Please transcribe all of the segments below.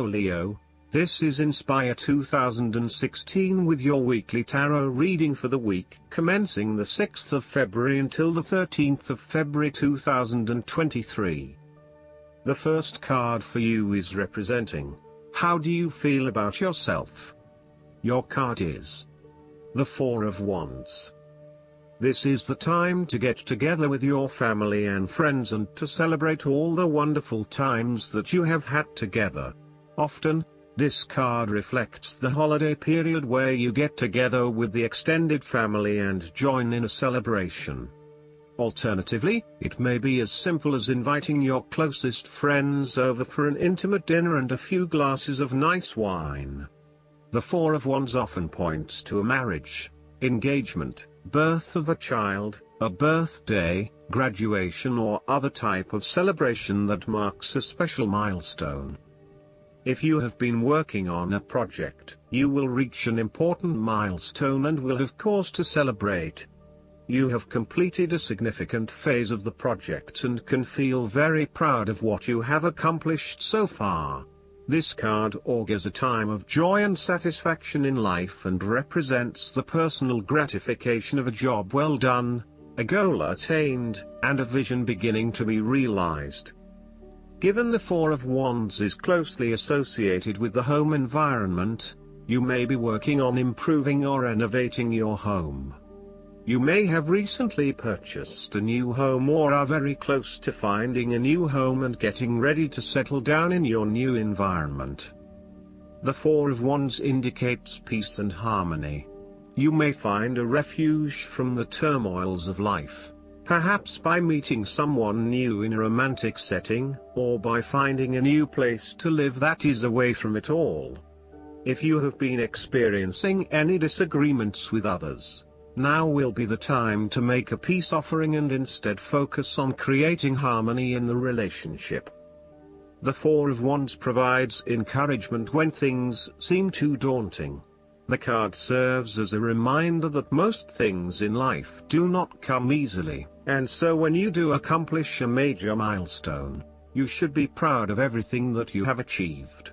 Leo. This is Inspire 2016 with your weekly tarot reading for the week commencing the 6th of February until the 13th of February 2023. The first card for you is representing, how do you feel about yourself? Your card is the Four of Wands. This is the time to get together with your family and friends and to celebrate all the wonderful times that you have had together. Often, this card reflects the holiday period where you get together with the extended family and join in a celebration. Alternatively, it may be as simple as inviting your closest friends over for an intimate dinner and a few glasses of nice wine. The Four of Wands often points to a marriage, engagement, birth of a child, a birthday, graduation or other type of celebration that marks a special milestone. If you have been working on a project, you will reach an important milestone and will have cause to celebrate. You have completed a significant phase of the project and can feel very proud of what you have accomplished so far. This card augurs a time of joy and satisfaction in life and represents the personal gratification of a job well done, a goal attained, and a vision beginning to be realized. Given the Four of Wands is closely associated with the home environment, you may be working on improving or renovating your home. You may have recently purchased a new home or are very close to finding a new home and getting ready to settle down in your new environment. The Four of Wands indicates peace and harmony. You may find a refuge from the turmoils of life, perhaps by meeting someone new in a romantic setting, or by finding a new place to live that is away from it all. If you have been experiencing any disagreements with others, now will be the time to make a peace offering and instead focus on creating harmony in the relationship. The Four of Wands provides encouragement when things seem too daunting. The card serves as a reminder that most things in life do not come easily, and so when you do accomplish a major milestone, you should be proud of everything that you have achieved.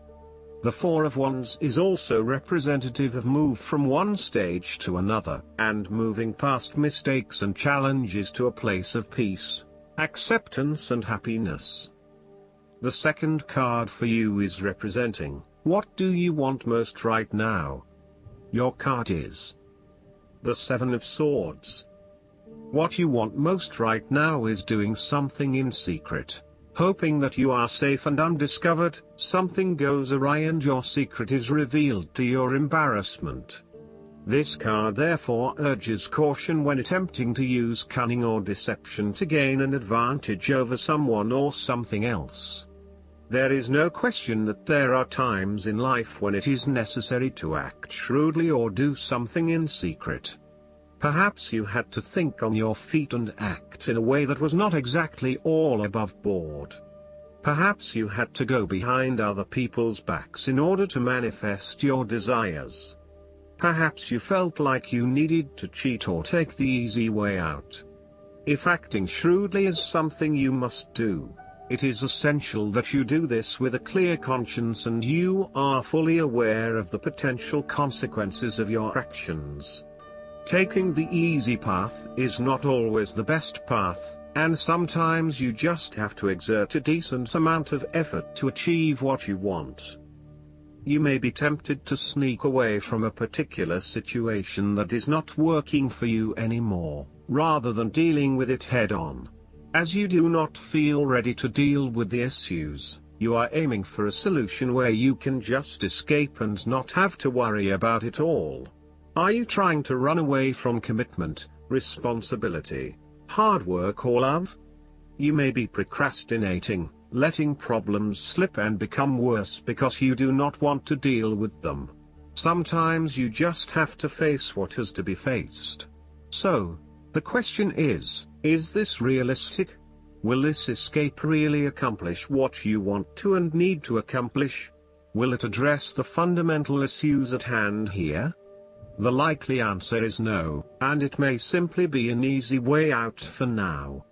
The Four of Wands is also representative of move from one stage to another, and moving past mistakes and challenges to a place of peace, acceptance and happiness. The second card for you is representing, what do you want most right now? Your card is the Seven of Swords. What you want most right now is doing something in secret, hoping that you are safe and undiscovered. Something goes awry and your secret is revealed to your embarrassment. This card therefore urges caution when attempting to use cunning or deception to gain an advantage over someone or something else. There is no question that there are times in life when it is necessary to act shrewdly or do something in secret. Perhaps you had to think on your feet and act in a way that was not exactly all above board. Perhaps you had to go behind other people's backs in order to manifest your desires. Perhaps you felt like you needed to cheat or take the easy way out. If acting shrewdly is something you must do, it is essential that you do this with a clear conscience and you are fully aware of the potential consequences of your actions. Taking the easy path is not always the best path, and sometimes you just have to exert a decent amount of effort to achieve what you want. You may be tempted to sneak away from a particular situation that is not working for you anymore, rather than dealing with it head-on. As you do not feel ready to deal with the issues, you are aiming for a solution where you can just escape and not have to worry about it all. Are you trying to run away from commitment, responsibility, hard work or love? You may be procrastinating, letting problems slip and become worse because you do not want to deal with them. Sometimes you just have to face what has to be faced. So, the question is this realistic? Will this escape really accomplish what you want to and need to accomplish? Will it address the fundamental issues at hand here? The likely answer is no, and it may simply be an easy way out for now.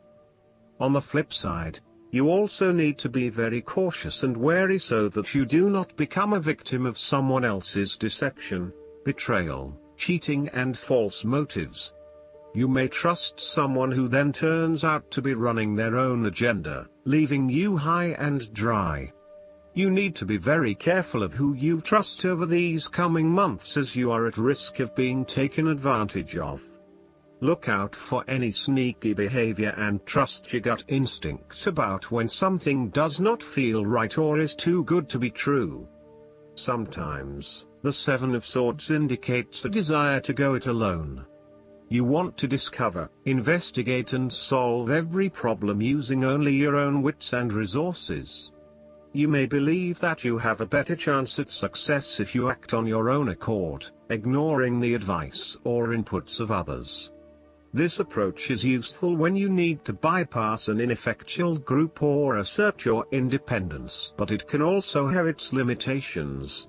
On the flip side, You also need to be very cautious and wary so that you do not become a victim of someone else's deception, betrayal, cheating and false motives. You may trust someone who then turns out to be running their own agenda, leaving you high and dry. You need to be very careful of who you trust over these coming months, as you are at risk of being taken advantage of. Look out for any sneaky behavior and trust your gut instincts about when something does not feel right or is too good to be true. Sometimes, the Seven of Swords indicates a desire to go it alone. You want to discover, investigate and solve every problem using only your own wits and resources. You may believe that you have a better chance at success if you act on your own accord, ignoring the advice or inputs of others. This approach is useful when you need to bypass an ineffectual group or assert your independence, but it can also have its limitations.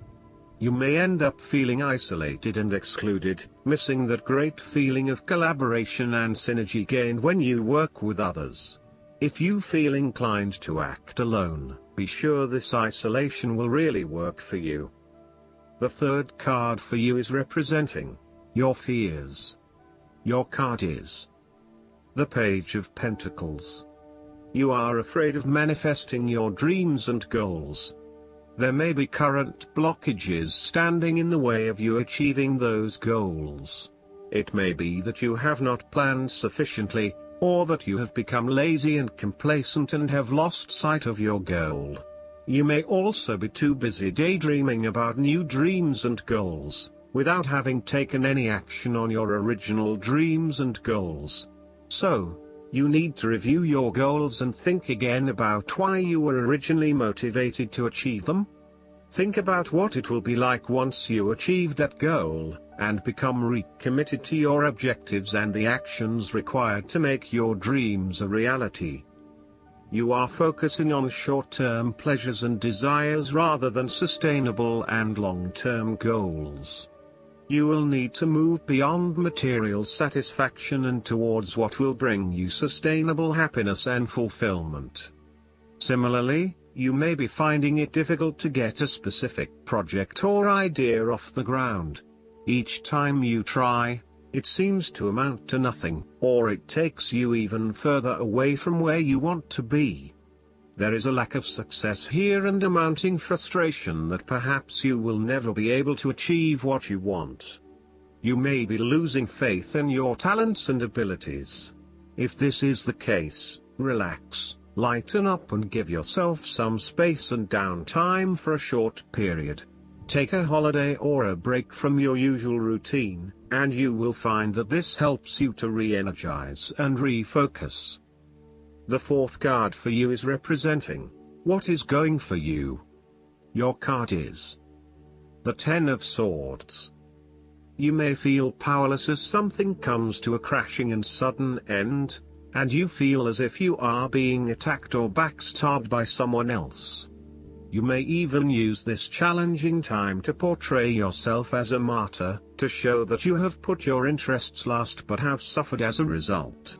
You may end up feeling isolated and excluded, missing that great feeling of collaboration and synergy gained when you work with others. If you feel inclined to act alone, be sure this isolation will really work for you. The third card for you is representing your fears. Your card is the Page of Pentacles. You are afraid of manifesting your dreams and goals. There may be current blockages standing in the way of you achieving those goals. It may be that you have not planned sufficiently, or that you have become lazy and complacent and have lost sight of your goal. You may also be too busy daydreaming about new dreams and goals, without having taken any action on your original dreams and goals. So, you need to review your goals and think again about why you were originally motivated to achieve them. Think about what it will be like once you achieve that goal, and become recommitted to your objectives and the actions required to make your dreams a reality. You are focusing on short-term pleasures and desires rather than sustainable and long-term goals. You will need to move beyond material satisfaction and towards what will bring you sustainable happiness and fulfillment. Similarly, you may be finding it difficult to get a specific project or idea off the ground. Each time you try, it seems to amount to nothing, or it takes you even further away from where you want to be. There is a lack of success here and a mounting frustration that perhaps you will never be able to achieve what you want. You may be losing faith in your talents and abilities. If this is the case, relax, lighten up and give yourself some space and downtime for a short period. Take a holiday or a break from your usual routine, and you will find that this helps you to re-energize and refocus. The fourth card for you is representing what is going for you. Your card is the Ten of Swords. You may feel powerless as something comes to a crashing and sudden end, and you feel as if you are being attacked or backstabbed by someone else. You may even use this challenging time to portray yourself as a martyr, to show that you have put your interests last but have suffered as a result.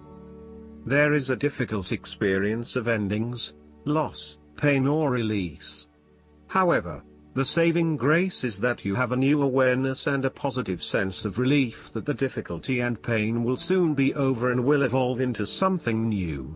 There is a difficult experience of endings, loss, pain or release. However, the saving grace is that you have a new awareness and a positive sense of relief that the difficulty and pain will soon be over and will evolve into something new.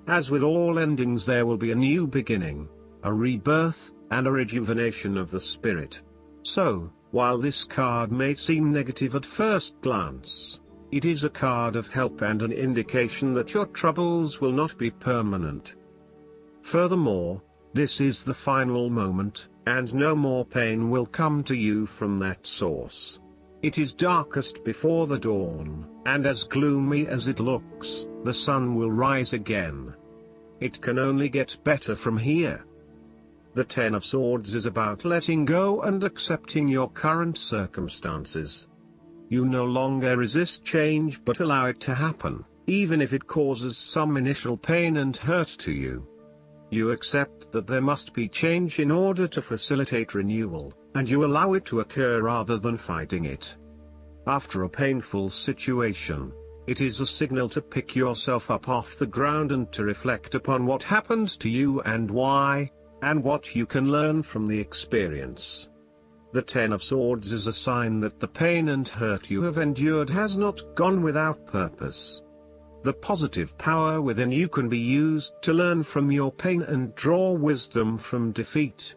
As with all endings, there will be a new beginning, a rebirth, and a rejuvenation of the spirit. So, while this card may seem negative at first glance, it is a card of help and an indication that your troubles will not be permanent. Furthermore, this is the final moment, and no more pain will come to you from that source. It is darkest before the dawn, and as gloomy as it looks, the sun will rise again. It can only get better from here. The Ten of Swords is about letting go and accepting your current circumstances. You no longer resist change but allow it to happen, even if it causes some initial pain and hurt to you. You accept that there must be change in order to facilitate renewal, and you allow it to occur rather than fighting it. After a painful situation, It is a signal to pick yourself up off the ground and to reflect upon what happened to you and why, and what you can learn from the experience. The Ten of Swords is a sign that the pain and hurt you have endured has not gone without purpose. The positive power within you can be used to learn from your pain and draw wisdom from defeat.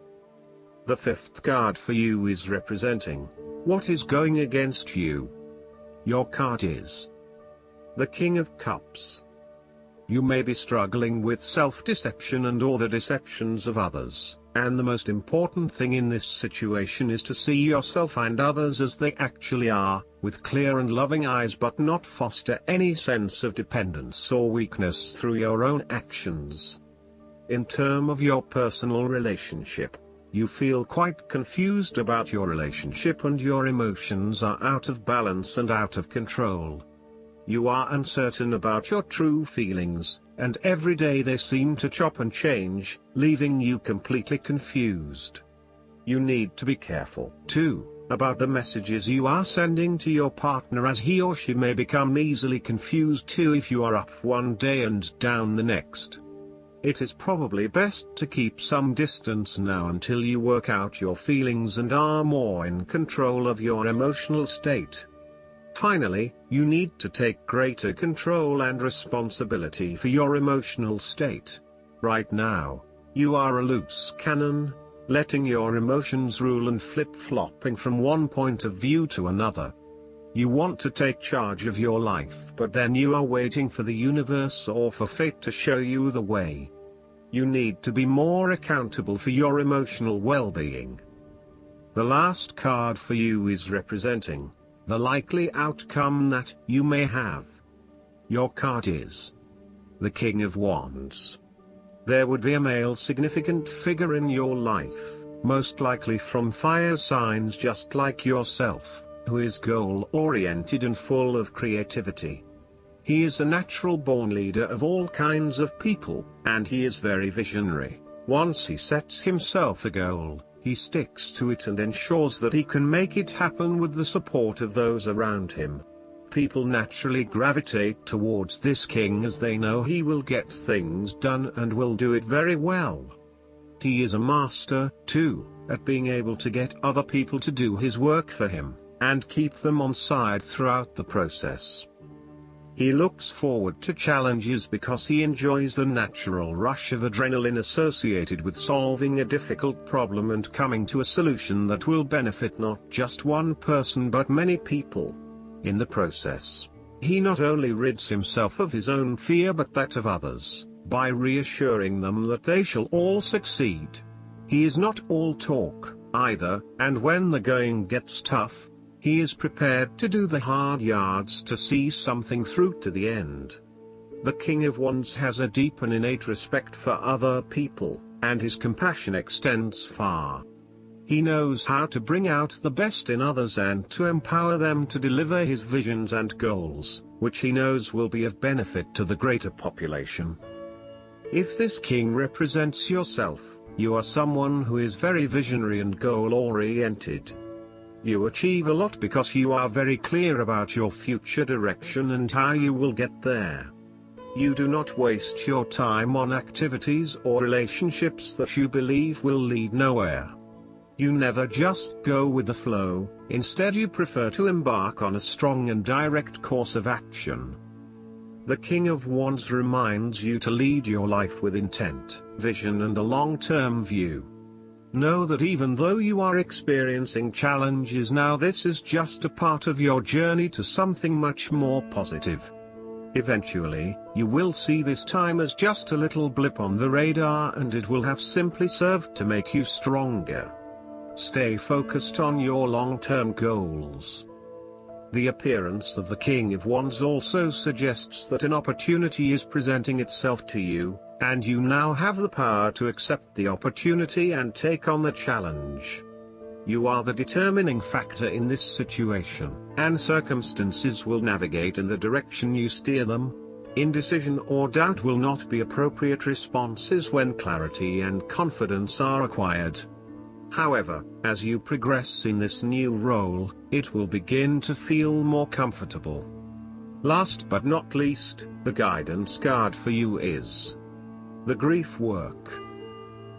The fifth card for you is representing what is going against you. Your card is the King of Cups. You may be struggling with self-deception and/or the deceptions of others, and the most important thing in this situation is to see yourself and others as they actually are, with clear and loving eyes, but not foster any sense of dependence or weakness through your own actions. In terms of your personal relationship, you feel quite confused about your relationship and your emotions are out of balance and out of control. You are uncertain about your true feelings, and every day they seem to chop and change, leaving you completely confused. You need to be careful, too, about the messages you are sending to your partner, as he or she may become easily confused too if you are up one day and down the next. It is probably best to keep some distance now until you work out your feelings and are more in control of your emotional state. Finally, you need to take greater control and responsibility for your emotional state. Right now, you are a loose cannon, letting your emotions rule and flip-flopping from one point of view to another. You want to take charge of your life, but then you are waiting for the universe or for fate to show you the way. You need to be more accountable for your emotional well-being. The last card for you is representing the likely outcome that you may have. Your card is the King of Wands. There would be a male significant figure in your life, most likely from fire signs just like yourself, who is goal-oriented and full of creativity. He is a natural-born leader of all kinds of people, and he is very visionary. Once he sets himself a goal, he sticks to it and ensures that he can make it happen with the support of those around him. People naturally gravitate towards this king as they know he will get things done and will do it very well. He is a master, too, at being able to get other people to do his work for him, and keep them on side throughout the process. He looks forward to challenges because he enjoys the natural rush of adrenaline associated with solving a difficult problem and coming to a solution that will benefit not just one person but many people. In the process, he not only rids himself of his own fear but that of others, by reassuring them that they shall all succeed. He is not all talk, either, and when the going gets tough, he is prepared to do the hard yards to see something through to the end. The King of Wands has a deep and innate respect for other people, and his compassion extends far. He knows how to bring out the best in others and to empower them to deliver his visions and goals, which he knows will be of benefit to the greater population. If this king represents yourself, you are someone who is very visionary and goal-oriented. You achieve a lot because you are very clear about your future direction and how you will get there. You do not waste your time on activities or relationships that you believe will lead nowhere. You never just go with the flow, instead you prefer to embark on a strong and direct course of action. The King of Wands reminds you to lead your life with intent, vision and a long-term view. Know that even though you are experiencing challenges now, this is just a part of your journey to something much more positive. Eventually, you will see this time as just a little blip on the radar and it will have simply served to make you stronger. Stay focused on your long-term goals. The appearance of the King of Wands also suggests that an opportunity is presenting itself to you, and you now have the power to accept the opportunity and take on the challenge. You are the determining factor in this situation, and circumstances will navigate in the direction you steer them. Indecision or doubt will not be appropriate responses when clarity and confidence are acquired. However, as you progress in this new role, it will begin to feel more comfortable. Last but not least, the guidance card for you is the grief work.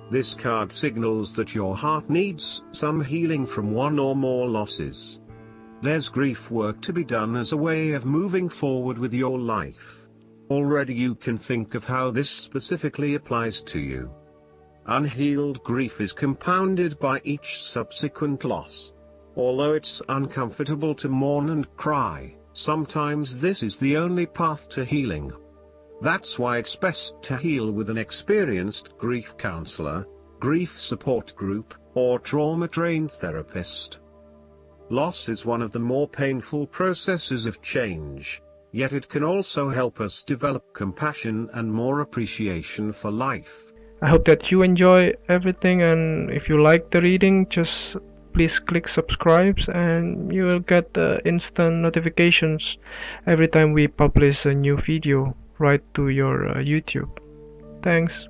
This card signals that your heart needs some healing from one or more losses. There's grief work to be done as a way of moving forward with your life. Already you can think of how this specifically applies to you. Unhealed grief is compounded by each subsequent loss. Although it's uncomfortable to mourn and cry, sometimes this is the only path to healing. That's why it's best to heal with an experienced grief counselor, grief support group, or trauma-trained therapist. Loss is one of the more painful processes of change, yet it can also help us develop compassion and more appreciation for life. I hope that you enjoy everything, and if you like the reading, just please click subscribe and you will get instant notifications every time we publish a new video right to your YouTube. Thanks.